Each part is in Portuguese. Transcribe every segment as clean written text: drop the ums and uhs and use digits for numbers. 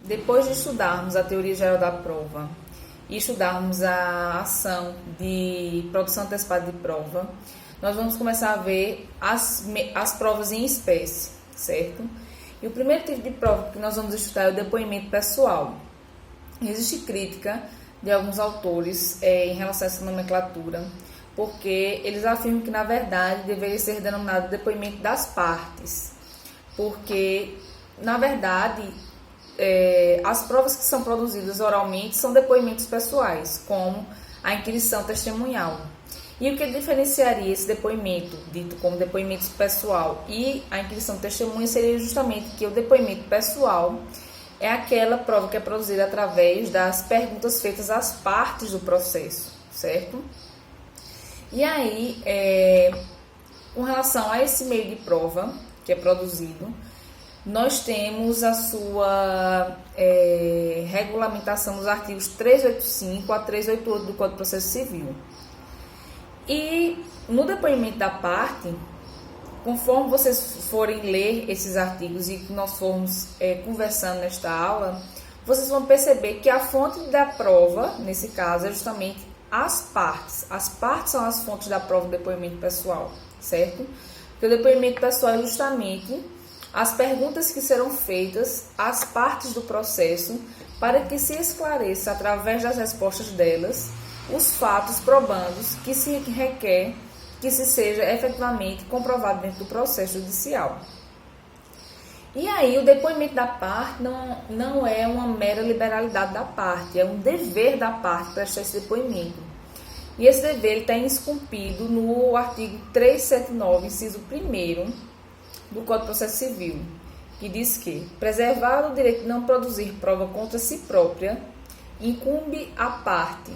Depois de estudarmos a teoria geral da prova e estudarmos a ação de produção antecipada de prova, nós vamos começar a ver as provas em espécie, certo? E o primeiro tipo de prova que nós vamos estudar é o depoimento pessoal. Existe crítica de alguns autores em relação a essa nomenclatura, porque eles afirmam que, na verdade, deveria ser denominado depoimento das partes, porque, na verdade, as provas que são produzidas oralmente são depoimentos pessoais, como a inquirição testemunhal. E o que diferenciaria esse depoimento, dito como depoimento pessoal, e a inquirição testemunha seria justamente que o depoimento pessoal é aquela prova que é produzida através das perguntas feitas às partes do processo, certo? E aí, com relação a esse meio de prova que é produzido, nós temos a sua regulamentação nos artigos 385 a 388 do Código de Processo Civil. E no depoimento da parte, conforme vocês forem ler esses artigos e que nós formos conversando nesta aula, vocês vão perceber que a fonte da prova, nesse caso, é justamente as partes. As partes são as fontes da prova do depoimento pessoal, certo? Porque o depoimento pessoal é justamente as perguntas que serão feitas às partes do processo para que se esclareça, através das respostas delas, os fatos probandos que se requer que se seja efetivamente comprovado dentro do processo judicial. E aí, o depoimento da parte não é uma mera liberalidade da parte, é um dever da parte prestar esse depoimento. E esse dever está esculpido no artigo 379, inciso 1º do Código de Processo Civil, que diz que, preservado o direito de não produzir prova contra si própria, incumbe à parte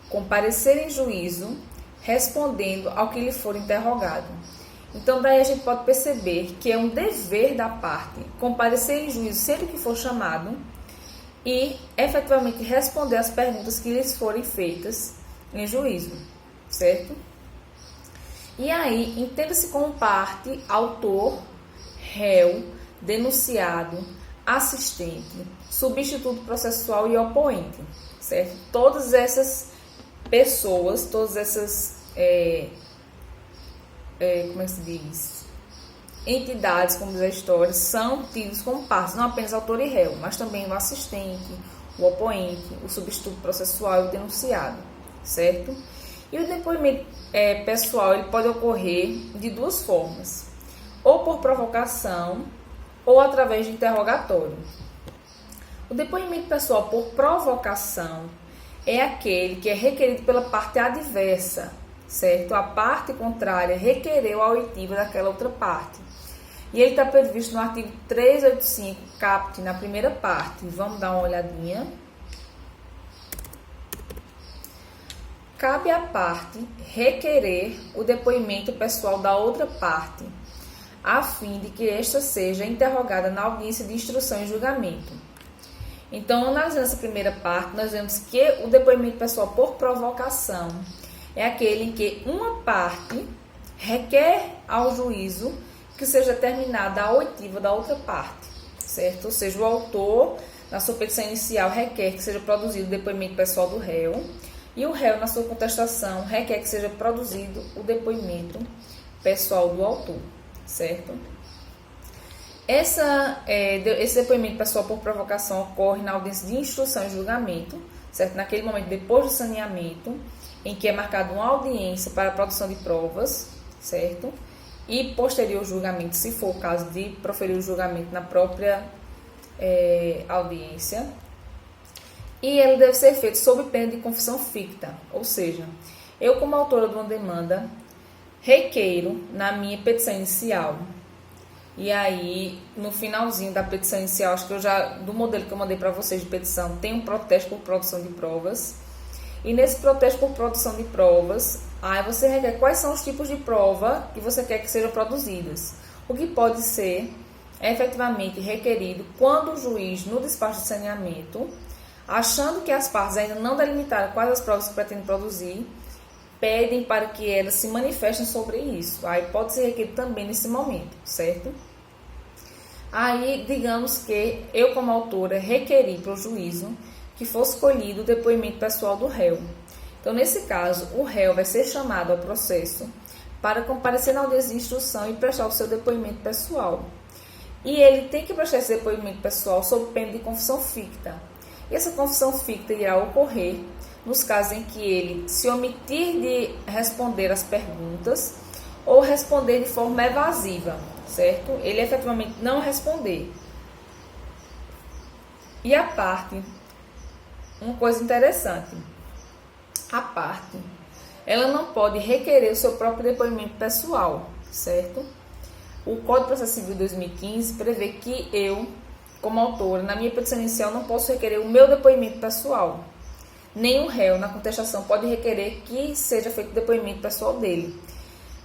comparecer em juízo respondendo ao que lhe for interrogado. Então, daí a gente pode perceber que é um dever da parte comparecer em juízo sempre que for chamado e efetivamente responder às perguntas que lhes forem feitas em juízo, certo? E aí, entenda-se como parte, autor, réu, denunciado, assistente, substituto processual e opoente, certo? Todas essas pessoas, todas essas, como é que se diz? Entidades, como diz a história, são tidos como partes, não apenas autor e réu, mas também o assistente, o opoente, o substituto processual e o denunciado, certo? E o depoimento pessoal ele pode ocorrer de duas formas, ou por provocação ou através de interrogatório. O depoimento pessoal por provocação é aquele que é requerido pela parte adversa, certo? A parte contrária requereu a oitiva daquela outra parte. E ele está previsto no artigo 385, caput, na primeira parte. Vamos dar uma olhadinha. Cabe à parte requerer o depoimento pessoal da outra parte, a fim de que esta seja interrogada na audiência de instrução e julgamento. Então, analisando essa primeira parte, nós vemos que o depoimento pessoal por provocação é aquele em que uma parte requer ao juízo que seja terminada a oitiva da outra parte, certo? Ou seja, o autor, na sua petição inicial, requer que seja produzido o depoimento pessoal do réu, e o réu, na sua contestação, requer que seja produzido o depoimento pessoal do autor, certo? Esse depoimento pessoal por provocação ocorre na audiência de instrução e julgamento, certo? Naquele momento, depois do saneamento, em que é marcada uma audiência para a produção de provas, certo? E posterior julgamento, se for o caso de proferir o julgamento na própria audiência. E ele deve ser feito sob pena de confissão ficta, ou seja, eu como autora de uma demanda requeiro na minha petição inicial. E aí, no finalzinho da petição inicial, acho que do modelo que eu mandei para vocês de petição, tem um protesto por produção de provas. E nesse protesto por produção de provas, aí você requer quais são os tipos de prova que você quer que sejam produzidas. O que pode ser efetivamente requerido quando o juiz, no despacho de saneamento, achando que as partes ainda não delimitaram quais as provas que pretendem produzir, pedem para que elas se manifestem sobre isso. Aí pode ser requerido também nesse momento, certo? Aí, digamos que eu, como autora, requeri para o juízo que fosse colhido o depoimento pessoal do réu. Então, nesse caso, o réu vai ser chamado ao processo para comparecer na audiência de instrução e prestar o seu depoimento pessoal. E ele tem que prestar esse depoimento pessoal sob pena de confissão ficta. E essa confissão ficta irá ocorrer nos casos em que ele se omitir de responder as perguntas ou responder de forma evasiva, certo? Ele efetivamente não responder. E a parte, uma coisa interessante, a parte, ela não pode requerer o seu próprio depoimento pessoal, certo? O Código de Processo Civil 2015 prevê que eu, como autora, na minha petição inicial, não posso requerer o meu depoimento pessoal. Nem o réu, na contestação, pode requerer que seja feito o depoimento pessoal dele.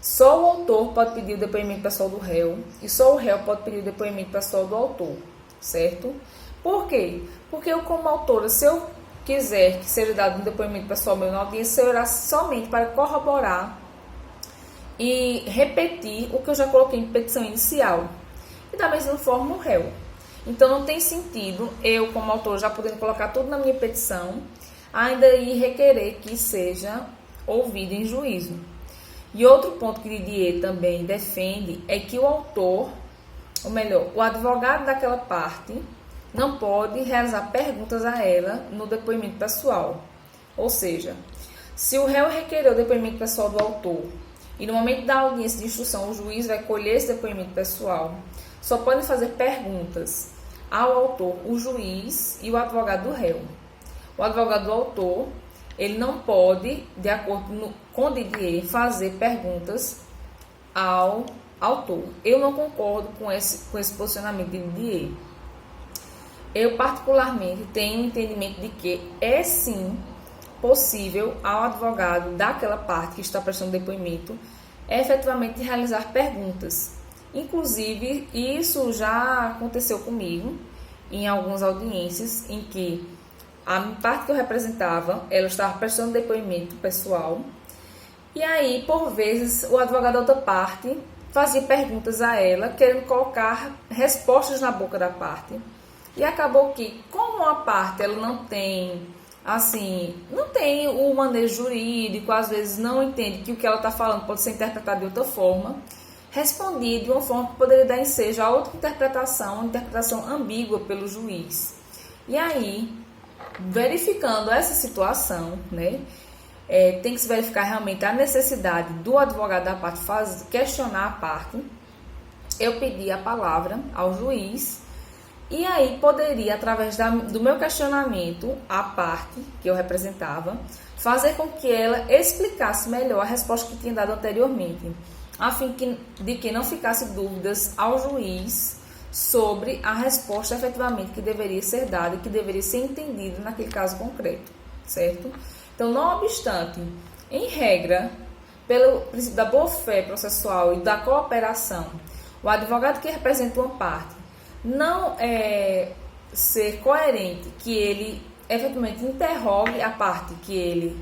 Só o autor pode pedir o depoimento pessoal do réu e só o réu pode pedir o depoimento pessoal do autor, certo? Por quê? Porque eu, como autora, se eu quiser que seja dado um depoimento pessoal meu na audiência, será somente para corroborar e repetir o que eu já coloquei em petição inicial. E da mesma forma o réu. Então não tem sentido eu, como autor, já podendo colocar tudo na minha petição, ainda ir requerer que seja ouvido em juízo. E outro ponto que Didier também defende é que o autor, ou melhor, o advogado daquela parte, não pode realizar perguntas a ela no depoimento pessoal. Ou seja, se o réu requerer o depoimento pessoal do autor e no momento da audiência de instrução o juiz vai colher esse depoimento pessoal, só podem fazer perguntas ao autor, o juiz e o advogado do réu. O advogado do autor, ele não pode, de acordo com Didier, fazer perguntas ao autor. Eu não concordo com esse posicionamento de Didier. Eu, particularmente, tenho o entendimento de que é sim possível ao advogado daquela parte que está prestando depoimento efetivamente realizar perguntas. Inclusive, isso já aconteceu comigo em algumas audiências em que a parte que eu representava, ela estava prestando depoimento pessoal e aí, por vezes, o advogado da outra parte fazia perguntas a ela, querendo colocar respostas na boca da parte. E acabou que, como a parte ela não tem o manejo jurídico, às vezes não entende que o que ela está falando pode ser interpretado de outra forma, respondi de uma forma que poderia dar ensejo a outra interpretação, uma interpretação ambígua pelo juiz. E aí, verificando essa situação, né, tem que se verificar realmente a necessidade do advogado da parte questionar a parte. Eu pedi a palavra ao juiz e aí poderia, através do meu questionamento, a parte que eu representava, fazer com que ela explicasse melhor a resposta que tinha dado anteriormente, a fim de que não ficasse dúvidas ao juiz sobre a resposta efetivamente que deveria ser dada e que deveria ser entendida naquele caso concreto, certo? Então, não obstante, em regra, pelo princípio da boa-fé processual e da cooperação, o advogado que representa uma parte não ser coerente que ele efetivamente interrogue a parte que ele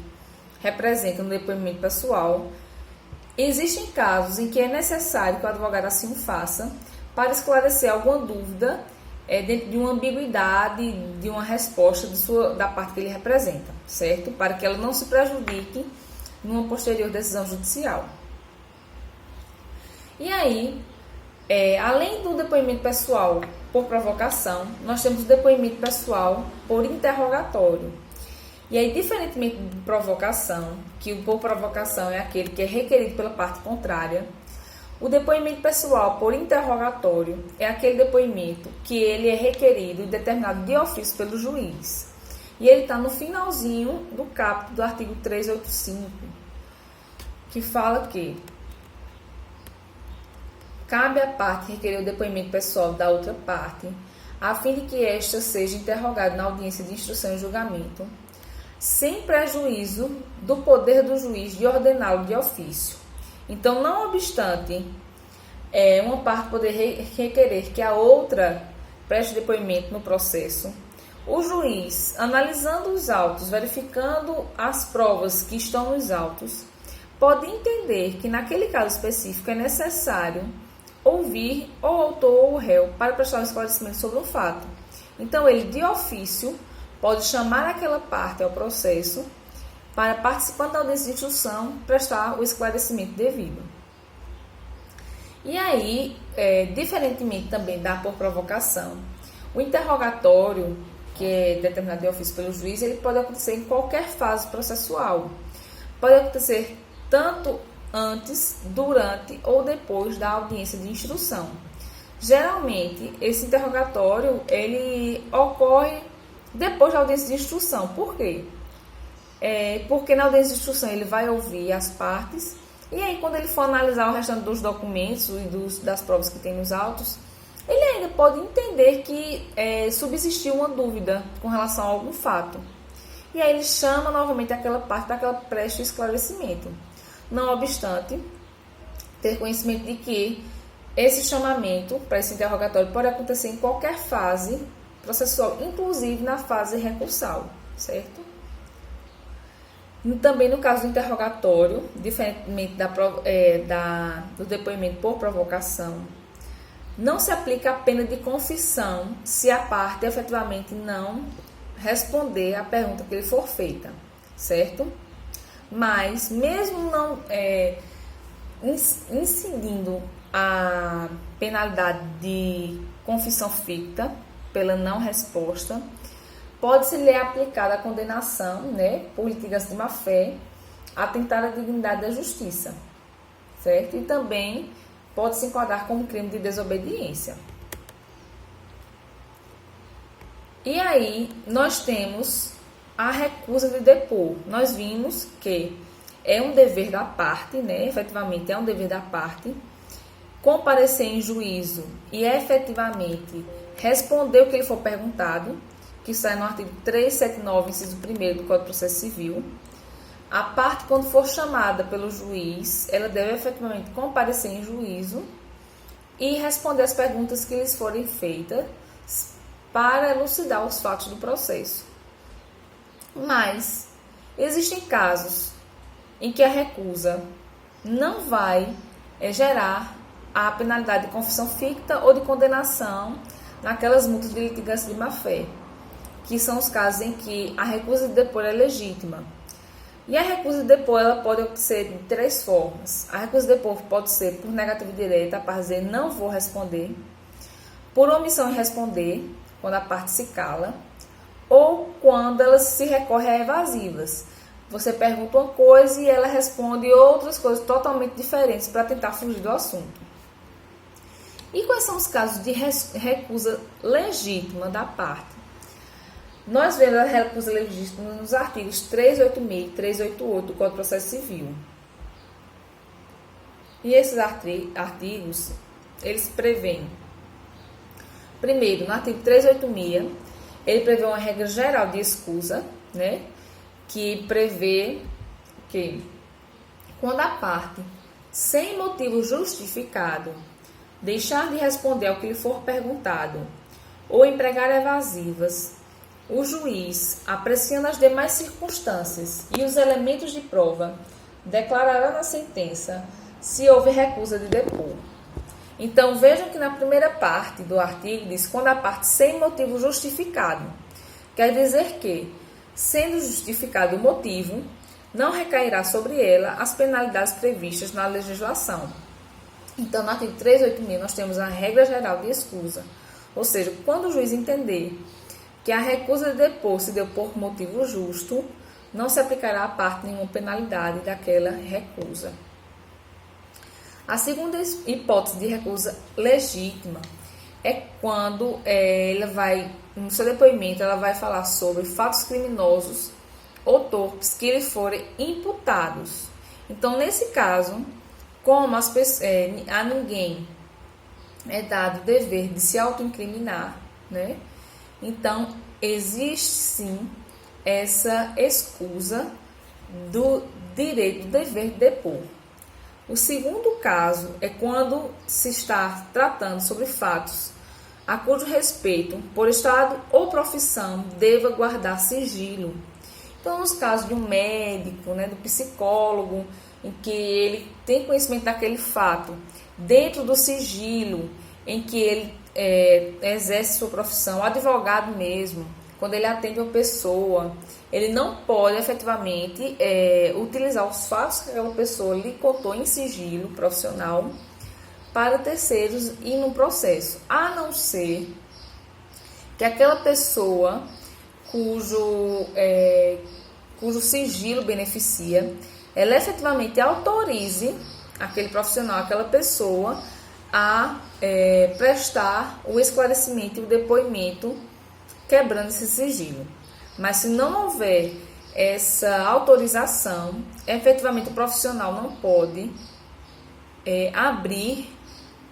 representa no depoimento pessoal. Existem casos em que é necessário que o advogado assim o faça para esclarecer alguma dúvida dentro de uma ambiguidade de uma resposta da parte que ele representa, certo? Para que ela não se prejudique numa posterior decisão judicial. E aí, além do depoimento pessoal por provocação, nós temos o depoimento pessoal por interrogatório. E aí, diferentemente de provocação, que o por provocação é aquele que é requerido pela parte contrária, o depoimento pessoal por interrogatório é aquele depoimento que ele é requerido e determinado de ofício pelo juiz. E ele está no finalzinho do caput do artigo 385, que fala que cabe à parte requerer o depoimento pessoal da outra parte, a fim de que esta seja interrogada na audiência de instrução e julgamento, sem prejuízo do poder do juiz de ordená-lo de ofício. Então, não obstante uma parte poder requerer que a outra preste depoimento no processo, o juiz, analisando os autos, verificando as provas que estão nos autos, pode entender que naquele caso específico é necessário ouvir o autor ou o réu para prestar um esclarecimento sobre um fato. Então, ele, de ofício, pode chamar aquela parte ao processo para, participando da audiência de instrução, prestar o esclarecimento devido. E aí, diferentemente também da por provocação, o interrogatório, que é determinado de ofício pelo juiz, ele pode acontecer em qualquer fase processual. Pode acontecer tanto antes, durante ou depois da audiência de instrução. Geralmente, esse interrogatório ele ocorre depois da audiência de instrução. Por quê? Porque na audiência de instrução ele vai ouvir as partes e aí quando ele for analisar o restante dos documentos e das provas que tem nos autos, ele ainda pode entender que subsistiu uma dúvida com relação a algum fato. E aí ele chama novamente aquela parte para que ela preste o esclarecimento. Não obstante, ter conhecimento de que esse chamamento para esse interrogatório pode acontecer em qualquer fase processual, inclusive na fase recursal, certo? Também no caso do interrogatório, diferentemente do depoimento por provocação, não se aplica a pena de confissão se a parte efetivamente não responder à pergunta que lhe for feita, certo? Mas, mesmo não incidindo a penalidade de confissão ficta pela não resposta, pode-se-lhe aplicada a condenação, por litigância de má-fé, atentar à dignidade da justiça, certo? E também pode se enquadrar como crime de desobediência. E aí, nós temos a recusa de depor. Nós vimos que é um dever da parte, efetivamente é um dever da parte, comparecer em juízo e efetivamente responder o que lhe for perguntado, que sai no artigo 379, inciso 1º do Código de Processo Civil. A parte, quando for chamada pelo juiz, ela deve efetivamente comparecer em juízo e responder as perguntas que lhes forem feitas para elucidar os fatos do processo. Mas existem casos em que a recusa não vai gerar a penalidade de confissão ficta ou de condenação naquelas multas de litigância de má-fé, que são os casos em que a recusa de depor é legítima. E a recusa de depor ela pode acontecer de 3 formas. A recusa de depor pode ser por negativa direta, a parte dizer não vou responder, por omissão em responder, quando a parte se cala, ou quando ela se recorre a evasivas. Você pergunta uma coisa e ela responde outras coisas totalmente diferentes para tentar fugir do assunto. E quais são os casos de recusa legítima da parte? Nós vemos a recusa legítima nos artigos 386 e 388 do Código de Processo Civil. E esses artigos, eles prevêem, primeiro, no artigo 386, ele prevê uma regra geral de escusa, que prevê que, quando a parte, sem motivo justificado, deixar de responder ao que lhe for perguntado ou empregar evasivas, o juiz, apreciando as demais circunstâncias e os elementos de prova, declarará na sentença se houve recusa de depor. Então, vejam que na primeira parte do artigo diz quando a parte sem motivo justificado. Quer dizer que, sendo justificado o motivo, não recairá sobre ela as penalidades previstas na legislação. Então, no artigo 386, nós temos a regra geral de escusa. Ou seja, quando o juiz entender que a recusa de depor se deu por motivo justo, não se aplicará à parte nenhuma penalidade daquela recusa. A segunda hipótese de recusa legítima é quando ela vai, no seu depoimento, ela vai falar sobre fatos criminosos ou torpes que lhe forem imputados. Então, nesse caso, como a ninguém é dado o dever de se autoincriminar, então, existe sim essa escusa do direito, do dever de depor. O segundo caso é quando se está tratando sobre fatos a cujo respeito, por estado ou profissão, deva guardar sigilo. Então, nos casos de um médico, do psicólogo, em que ele tem conhecimento daquele fato dentro do sigilo em que ele exerce sua profissão, advogado mesmo, quando ele atende uma pessoa, ele não pode efetivamente utilizar os fatos que aquela pessoa lhe contou em sigilo profissional para terceiros e no processo, a não ser que aquela pessoa cujo sigilo beneficia, ela efetivamente autorize aquele profissional, aquela pessoa, a prestar o esclarecimento e o depoimento quebrando esse sigilo. Mas se não houver essa autorização, efetivamente o profissional não pode abrir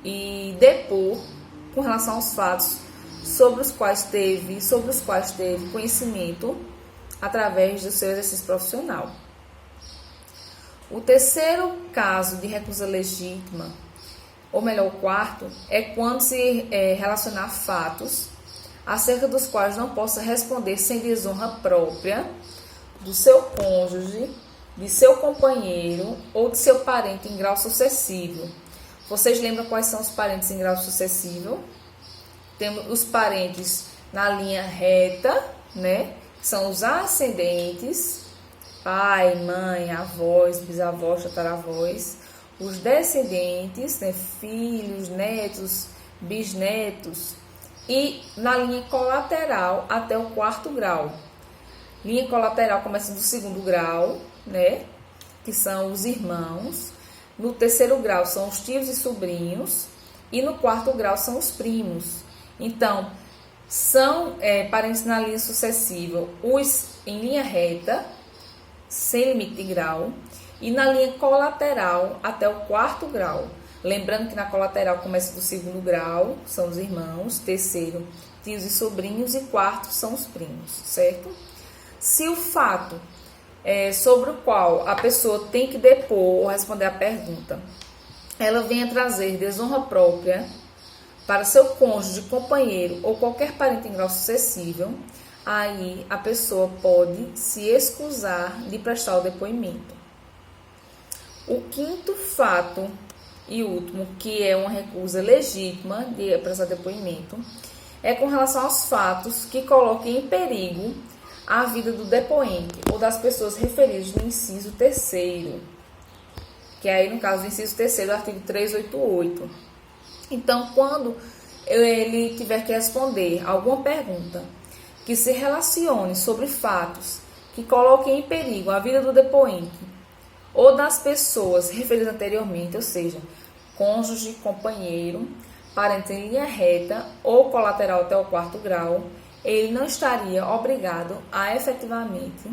e depor com relação aos fatos sobre os quais teve conhecimento através do seu exercício profissional. O terceiro caso de recusa legítima, ou melhor, o quarto, é quando se relacionar fatos acerca dos quais não possa responder sem desonra própria do seu cônjuge, de seu companheiro ou de seu parente em grau sucessivo. Vocês lembram quais são os parentes em grau sucessivo? Temos os parentes na linha reta, né? Que são os ascendentes, pai, mãe, avós, bisavós, tataravós. Os descendentes, né? Filhos, netos, bisnetos. E na linha colateral até o quarto grau. Linha colateral começa do segundo grau, né? Que são os irmãos. No terceiro grau são os tios e sobrinhos. E no quarto grau são os primos. Então, são parentes na linha sucessiva, os em linha reta, sem limite de grau, e na linha colateral até o quarto grau. Lembrando que na colateral começa do segundo grau, são os irmãos, terceiro, tios e sobrinhos, e quarto são os primos, certo? Se o fato sobre o qual a pessoa tem que depor ou responder a pergunta, ela venha trazer desonra própria para seu cônjuge, companheiro ou qualquer parente em grau sucessivo, aí a pessoa pode se excusar de prestar o depoimento. O quinto fato e último, que é uma recusa legítima de prestar depoimento, é com relação aos fatos que coloquem em perigo a vida do depoente ou das pessoas referidas no inciso 3º, que aí no caso do inciso 3º do artigo 388. Então, quando ele tiver que responder alguma pergunta que se relacione sobre fatos que coloquem em perigo a vida do depoente ou das pessoas referidas anteriormente, ou seja, cônjuge, companheiro, parente em linha reta ou colateral até o quarto grau, ele não estaria obrigado a efetivamente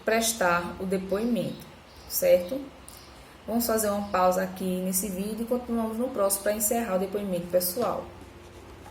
prestar o depoimento, certo? Vamos fazer uma pausa aqui nesse vídeo e continuamos no próximo para encerrar o depoimento pessoal.